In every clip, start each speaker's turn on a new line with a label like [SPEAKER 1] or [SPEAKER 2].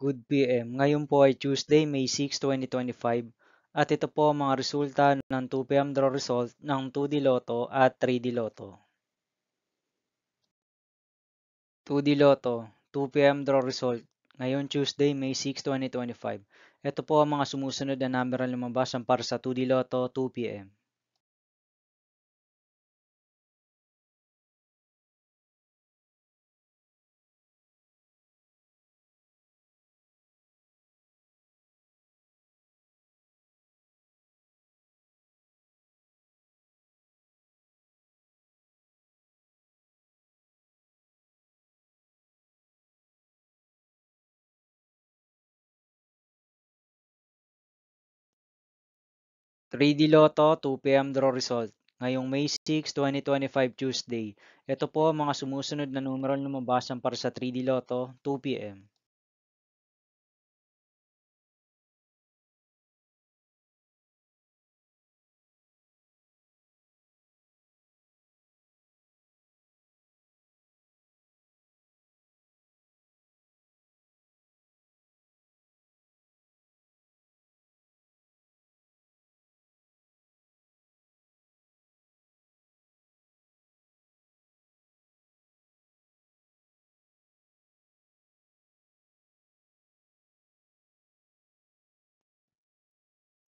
[SPEAKER 1] Good PM. Ngayon po ay Tuesday, May 6, 2025 at ito po ang mga resulta ng 2 PM draw result ng 2D Lotto at 3D Lotto. 2D Lotto, 2 PM draw result ngayon Tuesday, May 6, 2025. Ito po ang mga sumusunod na number na lumabas para sa 2D Lotto 2 PM. 3D Lotto 2 PM draw result ngayong May 6, 2025 Tuesday. Ito po ang mga sumusunod na numero na lumabas para sa 3D Lotto 2 PM.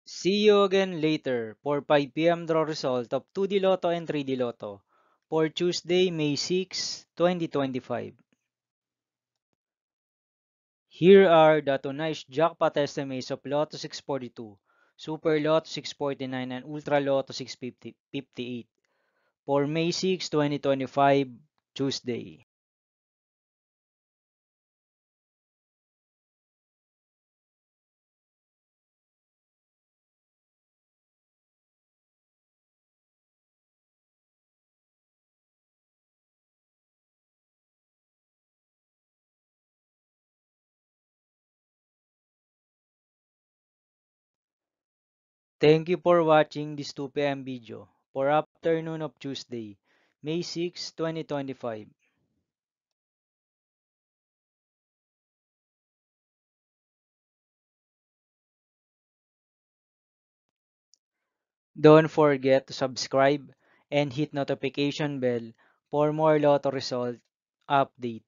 [SPEAKER 1] 'See you again later' for 5 PM draw result of 2D Lotto and 3D Lotto for Tuesday, May 6, 2025. Here are the tonight's jackpot estimates of Lotto 642, Super Lotto 649, and Ultra Lotto 658 for May 6, 2025, Tuesday. Thank you for watching this 2 PM video for afternoon of Tuesday, May 6, 2025. Don't forget to subscribe and hit notification bell for more Lotto result update.